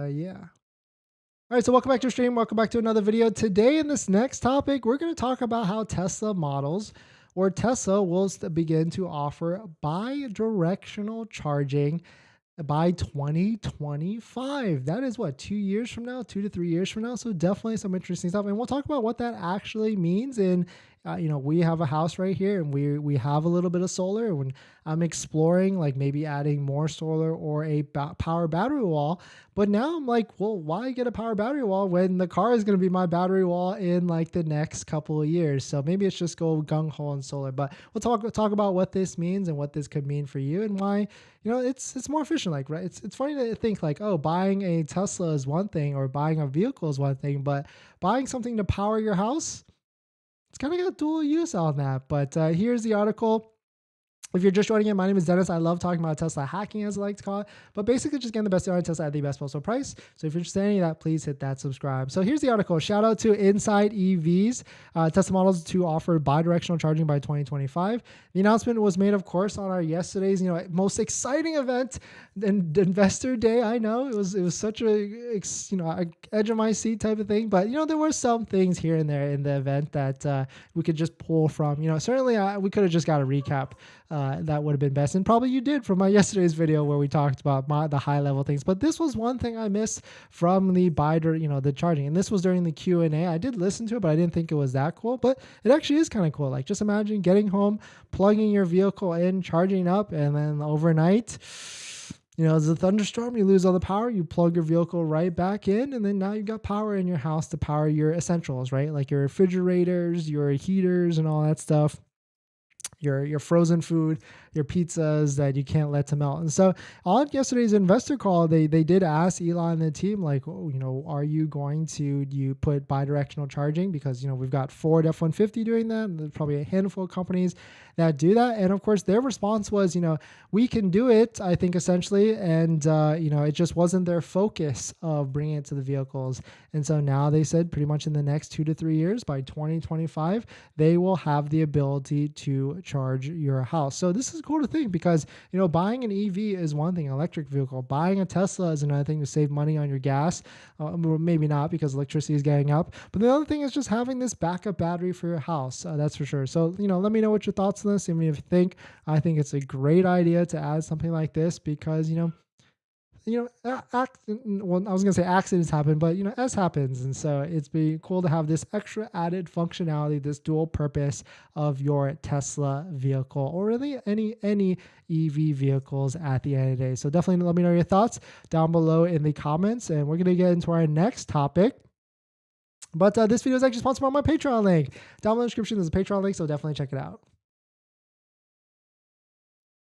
yeah. All right, so welcome back to the stream. Welcome back to another video. Today in this next topic, we're going to talk about how Tesla models or Tesla will begin to offer bi-directional charging by 2025. That is what, 2 years from now, 2 to 3 years from now. So definitely some interesting stuff. And we'll talk about what that actually means. And, we have a house right here and we have a little bit of solar. When I'm exploring, like maybe adding more solar or a power battery wall. But now I'm like, well, why get a power battery wall when the car is going to be my battery wall in like the next couple of years? So maybe it's just go gung ho on solar. But we'll talk about what this means and what this could mean for you and why it's more efficient. Like, right, it's funny to think like, oh, buying a Tesla is one thing or buying a vehicle is one thing, but buying something to power your house, it's kind of got dual use on that. But here's the article. If you're just joining in, my name is Dennis. I love talking about Tesla hacking, as I like to call it, but basically just getting the best deal on Tesla at the best possible price. So if you're interested in any of that, please hit that subscribe. So here's the article. Shout out to Inside EVs. Tesla models to offer bi-directional charging by 2025. The announcement was made, of course, on our yesterday's most exciting event, Investor Day. I know it was such a edge of my seat type of thing, but there were some things here and there in the event that we could just pull from. Certainly we could have just got a recap. That would have been best. And probably you did from my yesterday's video where we talked about the high level things. But this was one thing I missed from the the charging. And this was during the Q&A. I did listen to it, but I didn't think it was that cool. But it actually is kind of cool. Like just imagine getting home, plugging your vehicle in, charging up, and then overnight, there's a thunderstorm, you lose all the power, you plug your vehicle right back in, and then now you've got power in your house to power your essentials, right? Like your refrigerators, your heaters, and all that stuff. Your frozen food, your pizzas that you can't let to melt. And so on yesterday's investor call, they did ask Elon and the team, like, are you going to put bi-directional charging? Because, we've got Ford F-150 doing that, and there's probably a handful of companies that do that. And of course, their response was, we can do it, I think, essentially. And, it just wasn't their focus of bringing it to the vehicles. And so now they said pretty much in the next 2 to 3 years, by 2025, they will have the ability to charge your house. So this is cool to think because, buying an EV is one thing, an electric vehicle. Buying a Tesla is another thing to save money on your gas. Maybe not because electricity is getting up. But the other thing is just having this backup battery for your house. That's for sure. So, let me know what your thoughts on this. I mean, if you think, I think it's a great idea to add something like this because, well, I was going to say accidents happen, but, as happens. And so it's be cool to have this extra added functionality, this dual purpose of your Tesla vehicle or really any EV vehicles at the end of the day. So definitely let me know your thoughts down below in the comments. And we're going to get into our next topic. But this video is actually sponsored by my Patreon link. Down in the description, there's a Patreon link, so definitely check it out.